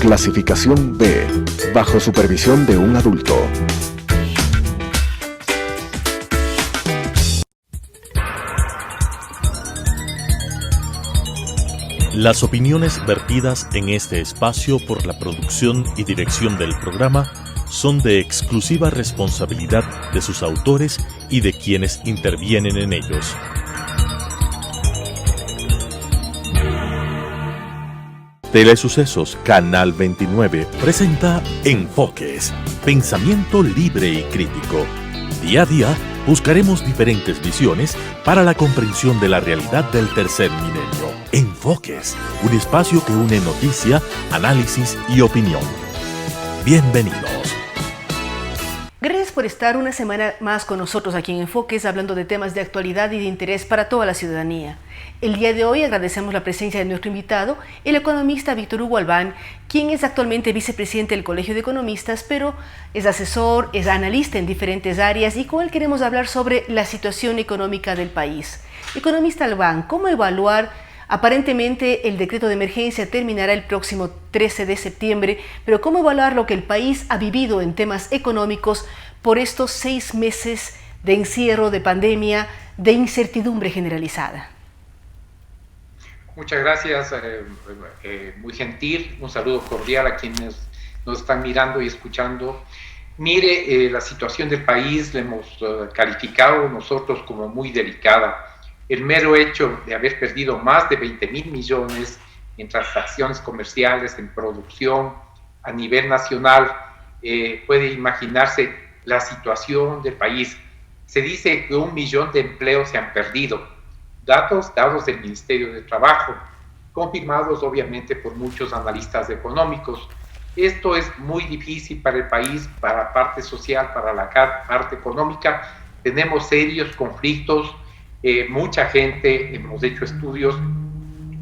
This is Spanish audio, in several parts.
Clasificación B, bajo supervisión de un adulto. Las opiniones vertidas en este espacio por la producción y dirección del programa son de exclusiva responsabilidad de sus autores y de quienes intervienen en ellos. Telesucesos Canal 29 presenta Enfoques, pensamiento libre y crítico. Día a día buscaremos diferentes visiones para la comprensión de la realidad del tercer milenio. Enfoques, un espacio que une noticia, análisis y opinión. Bienvenidos. Gracias por estar una semana más con nosotros aquí en Enfoques, hablando de temas de actualidad y de interés para toda la ciudadanía. El día de hoy agradecemos la presencia de nuestro invitado, el economista Víctor Hugo Albán, quien es actualmente vicepresidente del Colegio de Economistas, pero es asesor, es analista en diferentes áreas y con él queremos hablar sobre la situación económica del país. Economista Albán, ¿cómo evaluar? Aparentemente el decreto de emergencia terminará el próximo 13 de septiembre, pero ¿cómo evaluar lo que el país ha vivido en temas económicos por estos 6 meses de encierro, de pandemia, de incertidumbre generalizada? Muchas gracias, muy gentil, un saludo cordial a quienes nos están mirando y escuchando. Mire, la situación del país la hemos calificado nosotros como muy delicada. El mero hecho de haber perdido más de 20.000 millones en transacciones comerciales, en producción a nivel nacional, puede imaginarse la situación del país. Se dice que 1 millón de empleos se han perdido. Datos dados del Ministerio de Trabajo, confirmados obviamente por muchos analistas económicos. Esto es muy difícil para el país, para la parte social, para la parte económica. Tenemos serios conflictos. Mucha gente, hemos hecho estudios,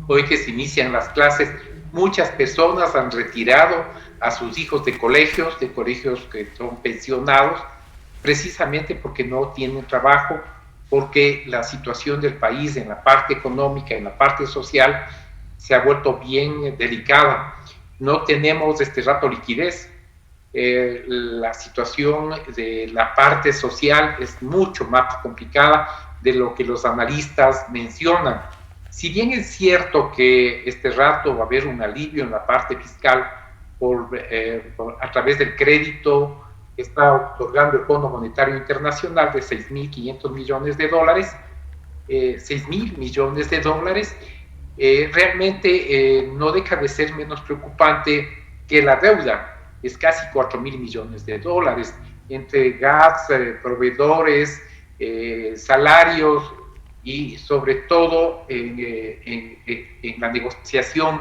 hoy que se inician las clases, muchas personas han retirado a sus hijos de colegios que son pensionados, precisamente porque no tienen trabajo, porque la situación del país en la parte económica, en la parte social, se ha vuelto bien delicada. No tenemos este rato liquidez. La situación de la parte social es mucho más complicada de lo que los analistas mencionan. Si bien es cierto que este rato va a haber un alivio en la parte fiscal a través del crédito que está otorgando el Fondo Monetario Internacional de 6.500 millones de dólares, 6.000 millones de dólares, realmente no deja de ser menos preocupante que la deuda. Es casi 4.000 millones de dólares entre gas, proveedores, salarios y sobre todo en la negociación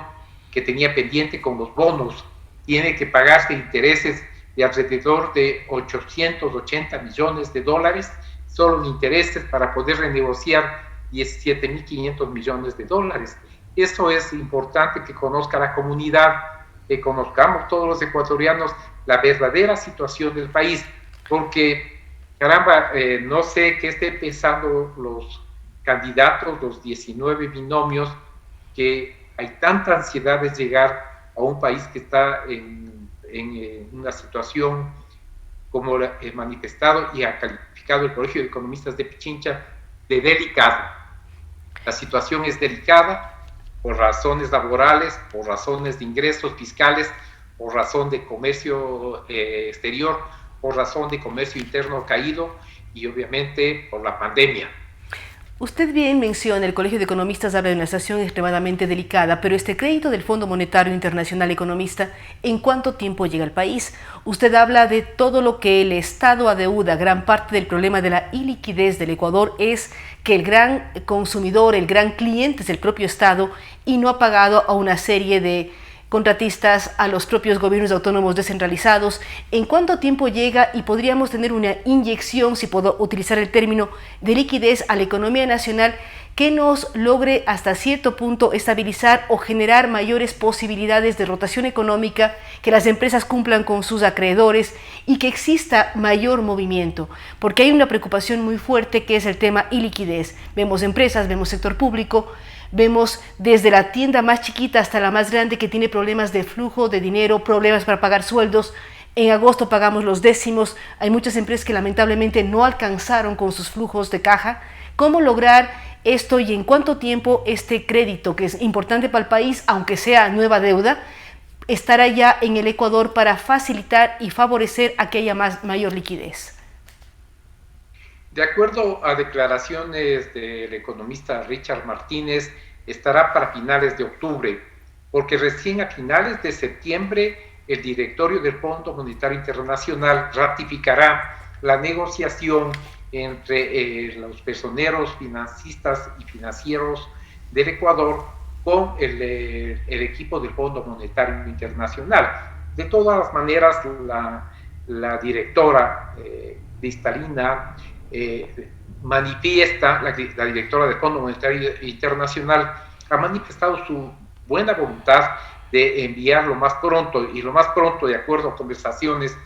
que tenía pendiente con los bonos. Tiene que pagarse intereses de alrededor de 880 millones de dólares solo en intereses para poder renegociar 17.500 millones de dólares. Eso es importante que conozca la comunidad, que conozcamos todos los ecuatorianos la verdadera situación del país, porque caramba, no sé qué estén pensando los candidatos, los 19 binomios, que hay tanta ansiedad de llegar a un país que está en una situación, como he manifestado y ha calificado el Colegio de Economistas de Pichincha, de delicada. La situación es delicada por razones laborales, por razones de ingresos fiscales, por razón de comercio exterior, por razón de comercio interno caído y obviamente por la pandemia. Usted bien menciona, el Colegio de Economistas habla de una situación extremadamente delicada, pero este crédito del Fondo Monetario Internacional Economista, ¿en cuánto tiempo llega al país? Usted habla de todo lo que el Estado adeuda. Gran parte del problema de la iliquidez del Ecuador es que el gran consumidor, el gran cliente es el propio Estado y no ha pagado a una serie de contratistas, a los propios gobiernos autónomos descentralizados. ¿En cuánto tiempo llega y podríamos tener una inyección, si puedo utilizar el término, de liquidez a la economía nacional que nos logre hasta cierto punto estabilizar o generar mayores posibilidades de rotación económica, que las empresas cumplan con sus acreedores y que exista mayor movimiento? Porque hay una preocupación muy fuerte que es el tema iliquidez. Vemos empresas, vemos sector público, Vemos desde la tienda más chiquita hasta la más grande que tiene problemas de flujo de dinero, problemas para pagar sueldos. En agosto pagamos los décimos. Hay muchas empresas que lamentablemente no alcanzaron con sus flujos de caja. ¿Cómo lograr esto y en cuánto tiempo este crédito, que es importante para el país, aunque sea nueva deuda, estará ya en el Ecuador para facilitar y favorecer a que haya mayor liquidez? De acuerdo a declaraciones del economista Richard Martínez, estará para finales de octubre, porque recién a finales de septiembre el directorio del Fondo Monetario Internacional ratificará la negociación entre los personeros financistas y financieros del Ecuador con el equipo del Fondo Monetario Internacional. De todas las maneras, la directora cristalina manifiesta, la directora del Fondo Monetario Internacional ha manifestado su buena voluntad de enviar lo más pronto, de acuerdo a conversaciones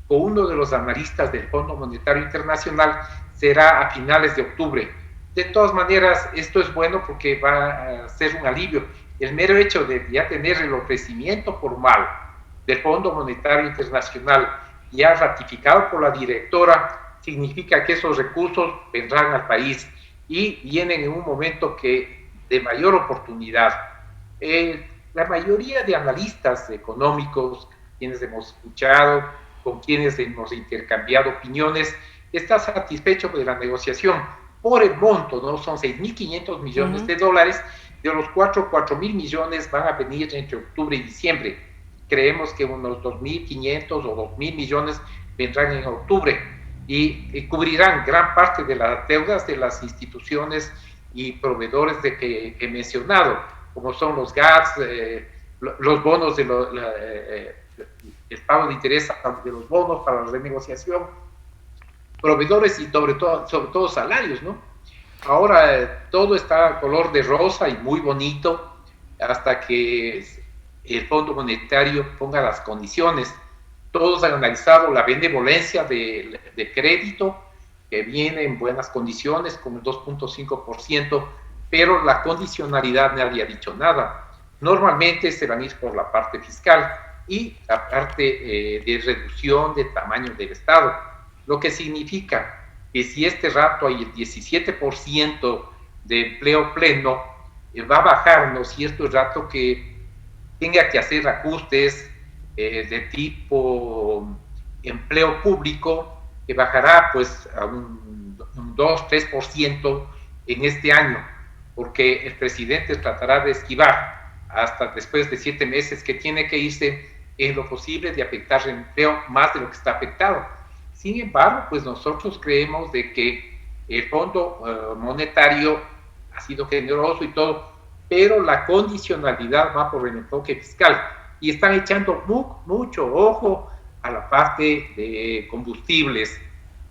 con uno de los analistas del Fondo Monetario Internacional, será a finales de octubre. De todas maneras, esto es bueno porque va a ser un alivio. El mero hecho de ya tener el ofrecimiento formal del Fondo Monetario Internacional ya ratificado por la directora significa que esos recursos vendrán al país y vienen en un momento de mayor oportunidad. La mayoría de analistas económicos, quienes hemos escuchado, con quienes hemos intercambiado opiniones, está satisfecho de la negociación por el monto, ¿no? Son 6.500 millones de dólares, de los 4.000 millones van a venir entre octubre y diciembre. Creemos que unos 2.500 o 2.000 millones vendrán en octubre y cubrirán gran parte de las deudas de las instituciones y proveedores que he mencionado, como son los GATS, los bonos, el pago de interés de los bonos para la renegociación, proveedores y sobre todo salarios, ¿no? Ahora todo está a color de rosa y muy bonito hasta que el Fondo Monetario ponga las condiciones. Todos han analizado la benevolencia de crédito, que viene en buenas condiciones, con el 2.5%, pero la condicionalidad nadie ha dicho nada. Normalmente se van a ir por la parte fiscal y la parte de reducción de tamaño del Estado, lo que significa que si este rato hay el 17% de empleo pleno, va a bajar, ¿no? Si esto es rato que tenga que hacer ajustes de tipo empleo público, que bajará pues a un 2-3% en este año, porque el presidente tratará de esquivar hasta después de 7 meses que tiene que irse en lo posible de afectar el empleo más de lo que está afectado. Sin embargo, pues nosotros creemos de que el Fondo Monetario ha sido generoso y todo, pero la condicionalidad va por el enfoque fiscal y están echando mucho ojo a la parte de combustibles.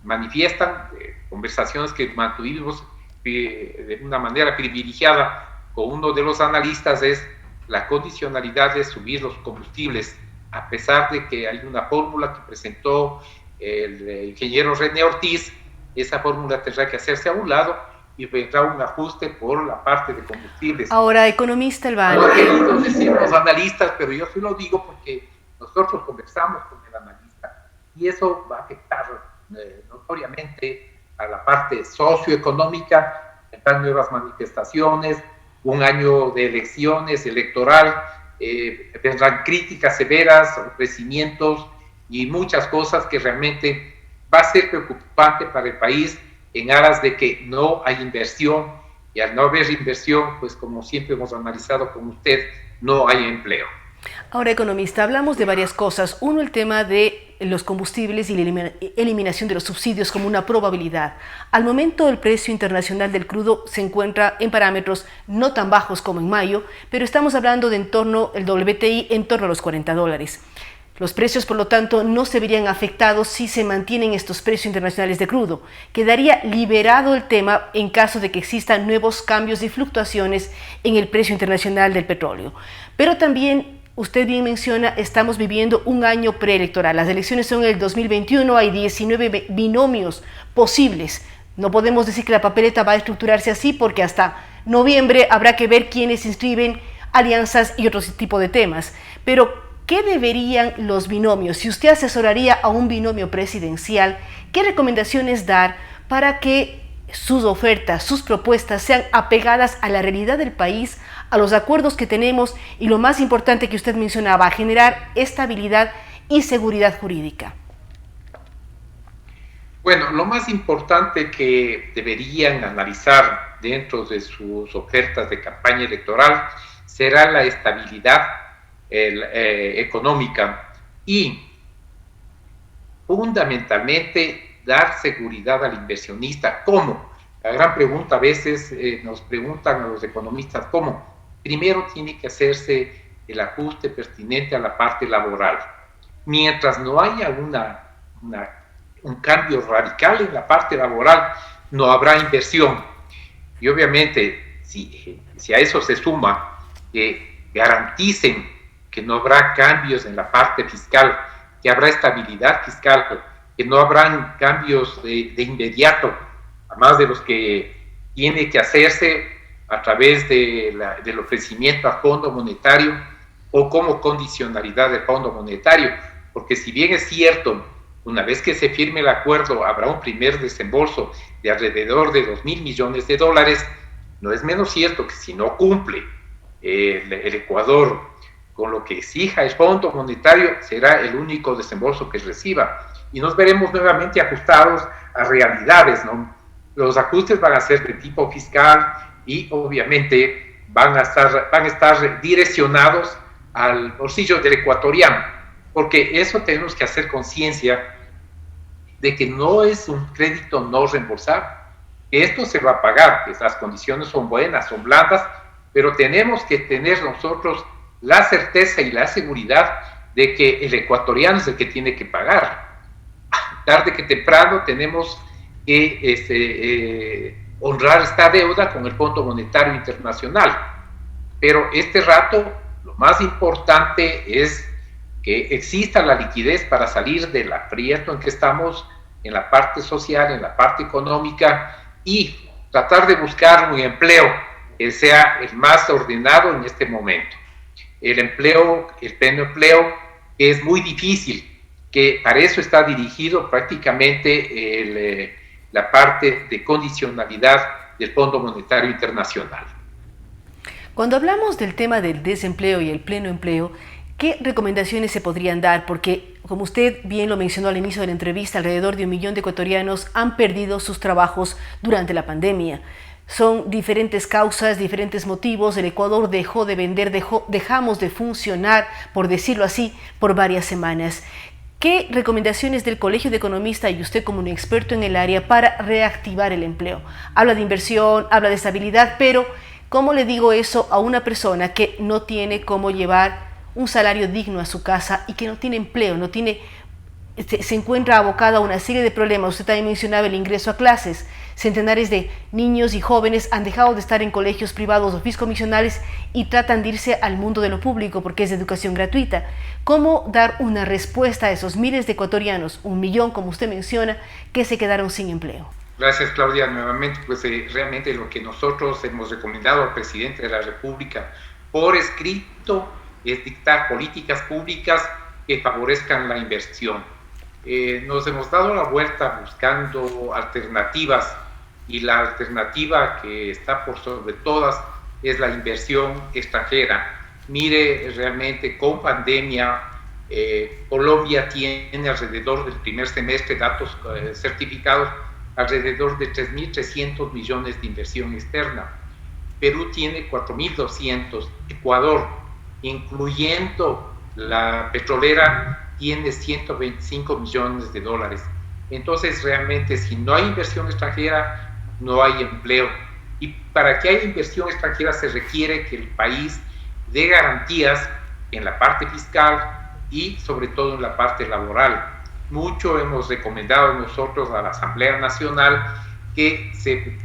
Manifiestan conversaciones que mantuvimos de una manera privilegiada con uno de los analistas, es la condicionalidad de subir los combustibles, a pesar de que hay una fórmula que presentó el ingeniero René Ortiz. Esa fórmula tendrá que hacerse a un lado y vendrá un ajuste por la parte de combustibles. Ahora, economista Elván. No querido decir los analistas, pero yo sí lo digo porque nosotros conversamos con el analista y eso va a afectar notoriamente a la parte socioeconómica. Están nuevas manifestaciones, un año de elecciones, electoral, vendrán críticas severas, ofrecimientos y muchas cosas que realmente va a ser preocupante para el país en aras de que no hay inversión, y al no haber inversión, pues como siempre hemos analizado con usted, no hay empleo. Ahora, economista, hablamos de varias cosas. Uno, el tema de los combustibles y la eliminación de los subsidios como una probabilidad. Al momento, el precio internacional del crudo se encuentra en parámetros no tan bajos como en mayo, pero estamos hablando de el WTI en torno a los $40. Los precios, por lo tanto, no se verían afectados si se mantienen estos precios internacionales de crudo. Quedaría liberado el tema en caso de que existan nuevos cambios y fluctuaciones en el precio internacional del petróleo. Pero también, usted bien menciona, estamos viviendo un año preelectoral. Las elecciones son en el 2021, hay 19 binomios posibles. No podemos decir que la papeleta va a estructurarse así porque hasta noviembre habrá que ver quiénes inscriben alianzas y otro tipo de temas. Pero, ¿qué deberían los binomios? Si usted asesoraría a un binomio presidencial, ¿qué recomendaciones dar para que sus ofertas, sus propuestas sean apegadas a la realidad del país, a los acuerdos que tenemos y lo más importante que usted mencionaba, generar estabilidad y seguridad jurídica? Bueno, lo más importante que deberían analizar dentro de sus ofertas de campaña electoral será la estabilidad económica y fundamentalmente dar seguridad al inversionista. ¿Cómo? La gran pregunta a veces nos preguntan a los economistas, ¿cómo? Primero tiene que hacerse el ajuste pertinente a la parte laboral. Mientras no haya un cambio radical en la parte laboral, no habrá inversión. Y obviamente, si a eso se suma que garanticen que no habrá cambios en la parte fiscal, que habrá estabilidad fiscal, que no habrán cambios de inmediato, además de los que tiene que hacerse a través del ofrecimiento a Fondo Monetario o como condicionalidad del Fondo Monetario, porque si bien es cierto, una vez que se firme el acuerdo, habrá un primer desembolso de alrededor de $2.000 millones, no es menos cierto que si no cumple el Ecuador con lo que exija el Fondo Monetario, será el único desembolso que reciba. Y nos veremos nuevamente ajustados a realidades, ¿no? Los ajustes van a ser de tipo fiscal y obviamente van a estar direccionados al bolsillo del ecuatoriano, porque eso tenemos que hacer conciencia de que no es un crédito no reembolsable, que esto se va a pagar, que las condiciones son buenas, son blandas, pero tenemos que tener nosotros la certeza y la seguridad de que el ecuatoriano es el que tiene que pagar. Tarde que temprano tenemos que honrar esta deuda con el Fondo Monetario Internacional, pero este rato lo más importante es que exista la liquidez para salir del aprieto en que estamos en la parte social, en la parte económica, y tratar de buscar un empleo que sea el más ordenado en este momento. El empleo, el pleno empleo, es muy difícil, que para eso está dirigido prácticamente la parte de condicionalidad del Fondo Monetario Internacional. Cuando hablamos del tema del desempleo y el pleno empleo, ¿qué recomendaciones se podrían dar? Porque, como usted bien lo mencionó al inicio de la entrevista, alrededor de 1 millón de ecuatorianos han perdido sus trabajos durante la pandemia. Son diferentes causas, diferentes motivos. El Ecuador dejó de vender, dejamos de funcionar, por decirlo así, por varias semanas. ¿Qué recomendaciones del Colegio de Economistas y usted como un experto en el área para reactivar el empleo? Habla de inversión, habla de estabilidad, pero ¿cómo le digo eso a una persona que no tiene cómo llevar un salario digno a su casa y que no tiene empleo, se encuentra abocada a una serie de problemas? Usted también mencionaba el ingreso a clases. Centenares de niños y jóvenes han dejado de estar en colegios privados o fiscomisionales y tratan de irse al mundo de lo público porque es de educación gratuita. ¿Cómo dar una respuesta a esos miles de ecuatorianos, 1 millón como usted menciona, que se quedaron sin empleo? Gracias, Claudia. Nuevamente, pues realmente lo que nosotros hemos recomendado al presidente de la República por escrito es dictar políticas públicas que favorezcan la inversión. Nos hemos dado la vuelta buscando alternativas, y la alternativa que está por sobre todas es la inversión extranjera. Mire, realmente con pandemia, Colombia tiene alrededor del primer semestre, datos certificados, alrededor de 3.300 millones de inversión externa. Perú tiene 4.200, Ecuador, incluyendo la petrolera, tiene 125 millones de dólares. Entonces, realmente, si no hay inversión extranjera, no hay empleo. Y para que haya inversión extranjera se requiere que el país dé garantías en la parte fiscal y sobre todo en la parte laboral. Mucho hemos recomendado nosotros a la Asamblea Nacional que se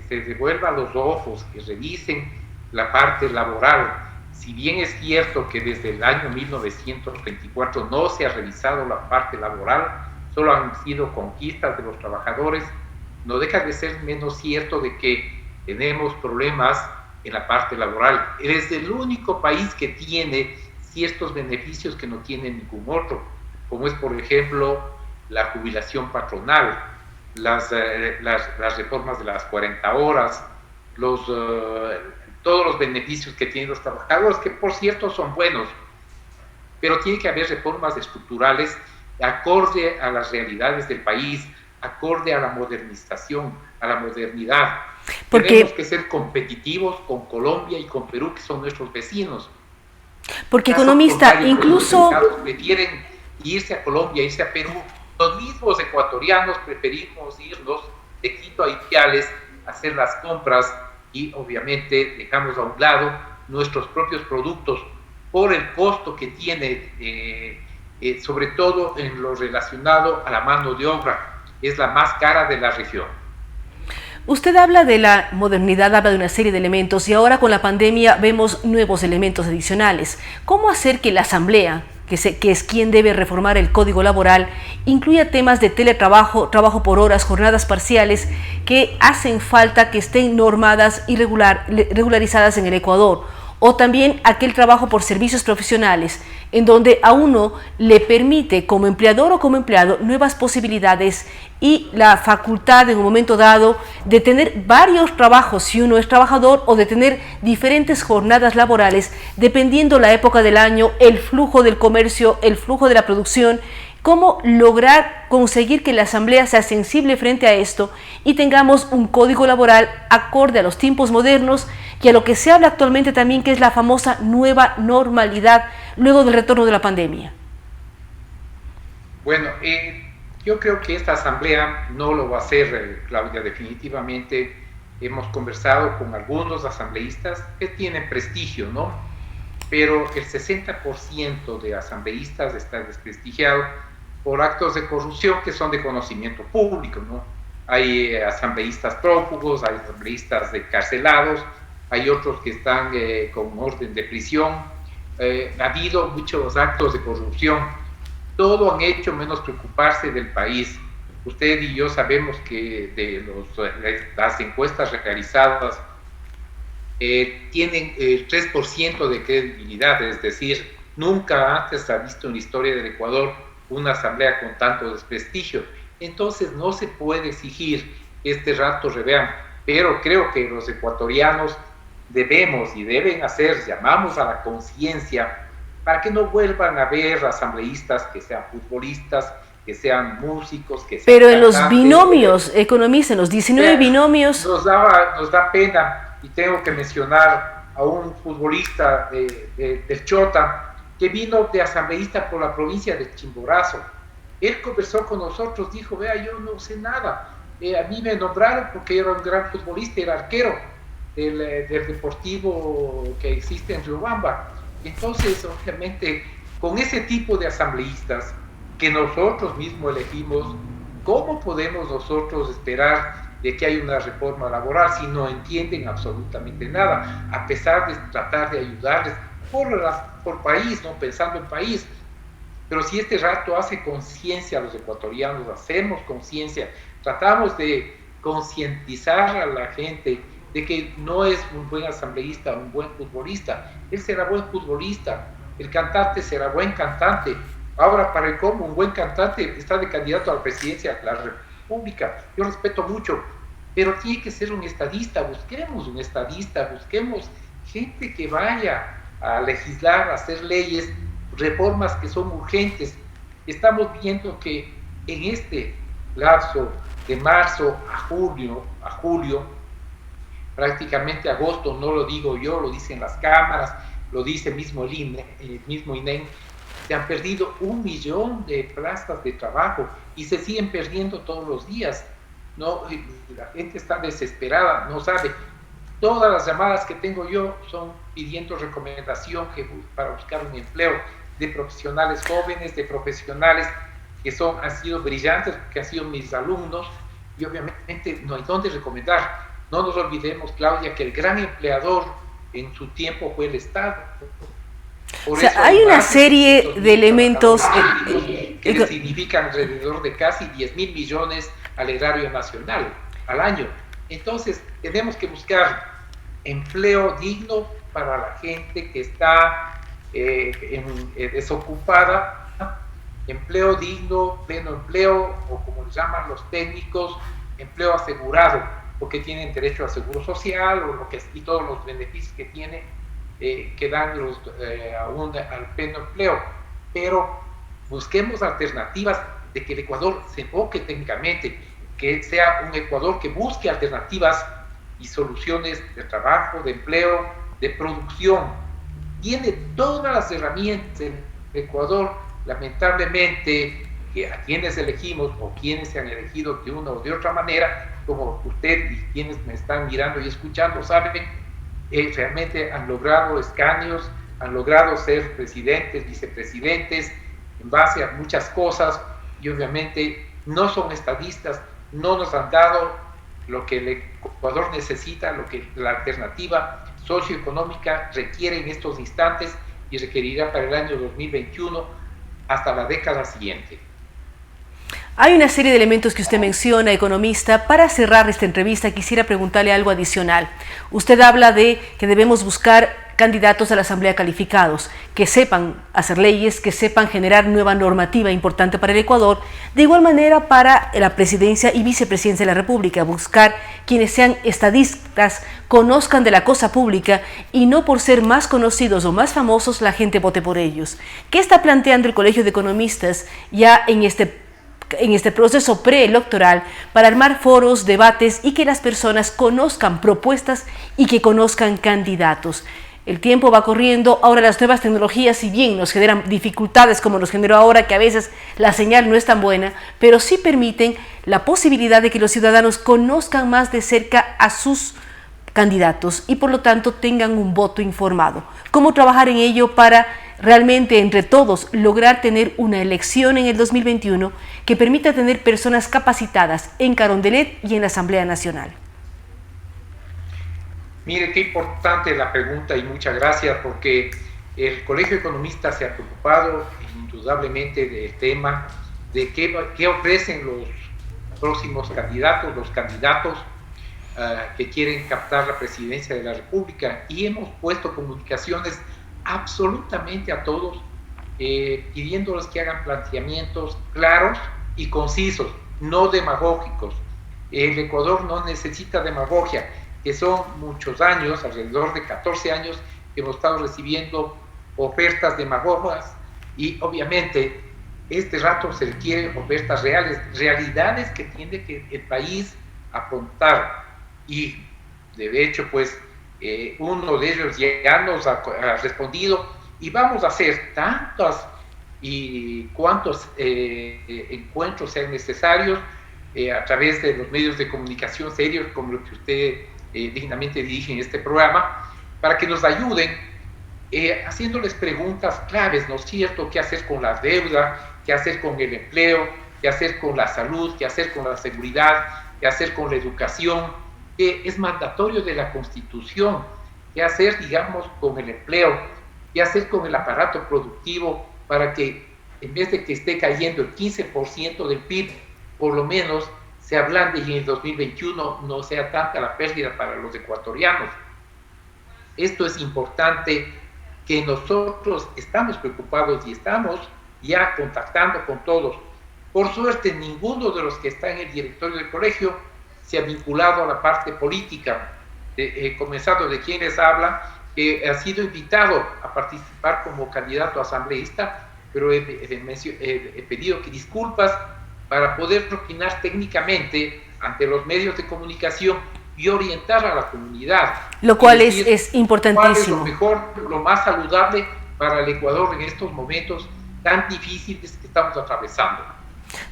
devuelvan los ojos, que revisen la parte laboral. Si bien es cierto que desde el año 1924 no se ha revisado la parte laboral, solo han sido conquistas de los trabajadores, no deja de ser menos cierto de que tenemos problemas en la parte laboral. Es el único país que tiene ciertos beneficios que no tiene ningún otro, como es, por ejemplo, la jubilación patronal, las reformas de las 40 horas, todos los beneficios que tienen los trabajadores, que por cierto son buenos, pero tiene que haber reformas estructurales acorde a las realidades del país, acorde a la modernización, a la modernidad. Tenemos que ser competitivos con Colombia y con Perú, que son nuestros vecinos. Porque, economista, incluso... Los prefieren irse a Colombia, irse a Perú. Los mismos ecuatorianos preferimos irnos de Quito a Ipiales a hacer las compras y obviamente dejamos a un lado nuestros propios productos por el costo que tiene, sobre todo en lo relacionado a la mano de obra. Es la más cara de la región. Usted habla de la modernidad, habla de una serie de elementos y ahora con la pandemia vemos nuevos elementos adicionales. ¿Cómo hacer que la Asamblea, que es quien debe reformar el Código Laboral, incluya temas de teletrabajo, trabajo por horas, jornadas parciales, que hacen falta que estén normadas y regularizadas en el Ecuador? O también aquel trabajo por servicios profesionales, en donde a uno le permite como empleador o como empleado nuevas posibilidades y la facultad en un momento dado de tener varios trabajos si uno es trabajador o de tener diferentes jornadas laborales dependiendo la época del año, el flujo del comercio, el flujo de la producción. ¿Cómo lograr conseguir que la Asamblea sea sensible frente a esto y tengamos un código laboral acorde a los tiempos modernos y a lo que se habla actualmente también, que es la famosa nueva normalidad luego del retorno de la pandemia? Bueno, yo creo que esta Asamblea no lo va a hacer, Claudia, definitivamente. Hemos conversado con algunos asambleístas que tienen prestigio, ¿no? Pero el 60% de asambleístas está desprestigiado por actos de corrupción que son de conocimiento público, ¿no? Hay asambleístas prófugos, hay asambleístas encarcelados, hay otros que están con orden de prisión. Ha habido muchos actos de corrupción. Todo han hecho menos preocuparse del país. Usted y yo sabemos que las encuestas realizadas tienen el 3% de credibilidad, es decir, nunca antes se ha visto en la historia del Ecuador una asamblea con tanto desprestigio. Entonces no se puede exigir que este rato revean, pero creo que los ecuatorianos debemos y deben hacer, llamamos a la conciencia para que no vuelvan a ver asambleístas que sean futbolistas, que sean músicos, que sean pero cantantes. En los binomios, economista, en los 19 binomios... Nos da pena, y tengo que mencionar a un futbolista del Chota, que vino de asambleísta por la provincia de Chimborazo. Él conversó con nosotros, dijo, vea, yo no sé nada, a mí me nombraron porque era un gran futbolista, era arquero del deportivo que existe en Riobamba. Entonces, obviamente, con ese tipo de asambleístas que nosotros mismos elegimos, ¿cómo podemos nosotros esperar de que haya una reforma laboral si no entienden absolutamente nada? A pesar de tratar de ayudarles por país, ¿no? Pensando en país. Pero si este rato hace conciencia a los ecuatorianos, hacemos conciencia, tratamos de concientizar a la gente de que no es un buen asambleísta, un buen futbolista. Él será buen futbolista, el cantante será buen cantante. Ahora, para el cómo, un buen cantante está de candidato a la presidencia de la República. Yo respeto mucho, pero tiene que ser un estadista. Busquemos un estadista, busquemos gente que vaya a legislar, a hacer leyes, reformas que son urgentes. Estamos viendo que en este lapso de marzo a julio, prácticamente agosto, no lo digo yo, lo dicen las cámaras, lo dice mismo el mismo INEM, se han perdido 1 millón de plazas de trabajo y se siguen perdiendo todos los días, ¿no? La gente está desesperada, no sabe. Todas las llamadas que tengo yo son pidiendo recomendación para buscar un empleo de profesionales jóvenes, de profesionales que han sido brillantes, que han sido mis alumnos, y obviamente no hay dónde recomendar. No nos olvidemos, Claudia, que el gran empleador en su tiempo fue el Estado. Por eso hay una serie de elementos que significan alrededor de casi 10.000 millones al erario nacional al año. Entonces, tenemos que buscar empleo digno para la gente que está desocupada, empleo digno, pleno empleo, o como le llaman los técnicos, empleo asegurado, porque tienen derecho al seguro social y todos los beneficios que tiene, que dan al pleno empleo. Pero busquemos alternativas de que el Ecuador se enfoque técnicamente, que sea un Ecuador que busque alternativas y soluciones de trabajo, de empleo, de producción. Tiene todas las herramientas el Ecuador, lamentablemente, que a quienes elegimos o quienes se han elegido de una o de otra manera, como usted y quienes me están mirando y escuchando saben, realmente han logrado escaños, han logrado ser presidentes, vicepresidentes, en base a muchas cosas, y obviamente no son estadistas, no nos han dado lo que el Ecuador necesita, lo que la alternativa socioeconómica requiere en estos instantes y requerirá para el año 2021 hasta la década siguiente. Hay una serie de elementos que usted menciona, economista. Para cerrar esta entrevista quisiera preguntarle algo adicional. Usted habla de que debemos buscar candidatos a la Asamblea calificados, que sepan hacer leyes, que sepan generar nueva normativa importante para el Ecuador. De igual manera, para la presidencia y vicepresidencia de la República, buscar quienes sean estadistas, conozcan de la cosa pública y no por ser más conocidos o más famosos la gente vote por ellos. ¿Qué está planteando el Colegio de Economistas ya en este proceso preelectoral para armar foros, debates y que las personas conozcan propuestas y que conozcan candidatos? El tiempo va corriendo, ahora las nuevas tecnologías, si bien nos generan dificultades como nos generó ahora, que a veces la señal no es tan buena, pero sí permiten la posibilidad de que los ciudadanos conozcan más de cerca a sus candidatos y por lo tanto tengan un voto informado. ¿Cómo trabajar en ello para realmente entre todos lograr tener una elección en el 2021 que permita tener personas capacitadas en Carondelet y en la Asamblea Nacional? Mire, qué importante la pregunta y muchas gracias, porque el Colegio de Economistas se ha preocupado indudablemente del tema de qué ofrecen los próximos candidatos, los candidatos que quieren captar la presidencia de la República, y hemos puesto comunicaciones absolutamente a todos, pidiéndoles que hagan planteamientos claros y concisos, no demagógicos. El Ecuador no necesita demagogia, que son muchos años, alrededor de 14 años, que hemos estado recibiendo ofertas demagogas, y obviamente este rato se requieren ofertas reales, realidades que tiene que el país afrontar, y de hecho pues uno de ellos ya nos ha respondido, y vamos a hacer tantos y cuantos encuentros sean necesarios a través de los medios de comunicación serios como lo que usted dignamente dirige en este programa, para que nos ayuden haciéndoles preguntas claves, ¿no es cierto? ¿Qué hacer con la deuda? ¿Qué hacer con el empleo? ¿Qué hacer con la salud? ¿Qué hacer con la seguridad? ¿Qué hacer con la educación? ¿Qué es mandatorio de la Constitución? ¿Qué hacer, digamos, con el empleo? ¿Qué hacer con el aparato productivo para que en vez de que esté cayendo el 15% del PIB, por lo menos se ablande y en el 2021 no sea tanta la pérdida para los ecuatorianos? Esto es importante, que nosotros estamos preocupados y estamos ya contactando con todos. Por suerte, ninguno de los que está en el directorio del colegio se ha vinculado a la parte política, comenzando de quien les habla, que ha sido invitado a participar como candidato asambleísta, pero he pedido que disculpas para poder opinar técnicamente ante los medios de comunicación y orientar a la comunidad. Lo cual es importantísimo. ¿Cuál es lo mejor, lo más saludable para el Ecuador en estos momentos tan difíciles que estamos atravesando?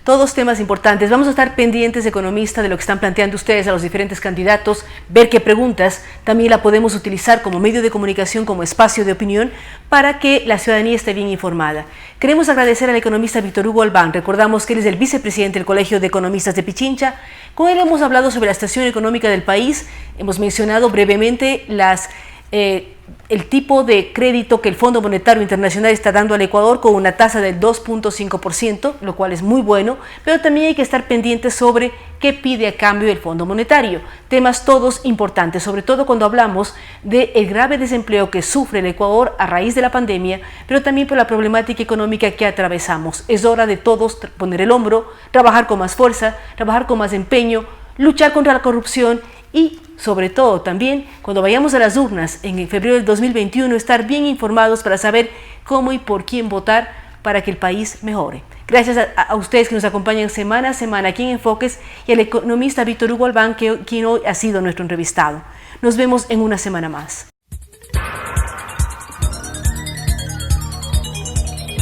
Todos temas importantes. Vamos a estar pendientes, economista, de lo que están planteando ustedes a los diferentes candidatos, ver qué preguntas también la podemos utilizar como medio de comunicación, como espacio de opinión, para que la ciudadanía esté bien informada. Queremos agradecer al economista Víctor Hugo Albán. Recordamos que él es el vicepresidente del Colegio de Economistas de Pichincha. Con él hemos hablado sobre la situación económica del país, hemos mencionado brevemente las el tipo de crédito que el Fondo Monetario Internacional está dando al Ecuador con una tasa del 2.5%, lo cual es muy bueno, pero también hay que estar pendientes sobre qué pide a cambio el Fondo Monetario. Temas todos importantes, sobre todo cuando hablamos del grave desempleo que sufre el Ecuador a raíz de la pandemia, pero también por la problemática económica que atravesamos. Es hora de todos poner el hombro, trabajar con más fuerza, trabajar con más empeño, luchar contra la corrupción y, sobre todo, también, cuando vayamos a las urnas en febrero del 2021, estar bien informados para saber cómo y por quién votar para que el país mejore. Gracias a ustedes que nos acompañan semana a semana aquí en Enfoques y al economista Víctor Hugo Albán, quien hoy ha sido nuestro entrevistado. Nos vemos en una semana más.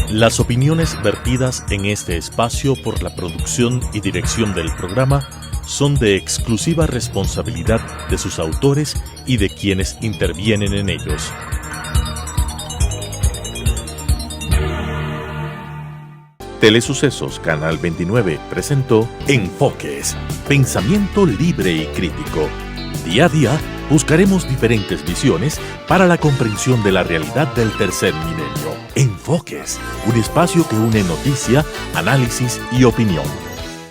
Las opiniones vertidas en este espacio por la producción y dirección del programa son de exclusiva responsabilidad de sus autores y de quienes intervienen en ellos. Telesucesos Canal 29 presentó Enfoques, pensamiento libre y crítico. Día a día buscaremos diferentes visiones para la comprensión de la realidad del tercer milenio. Enfoques, un espacio que une noticia, análisis y opinión.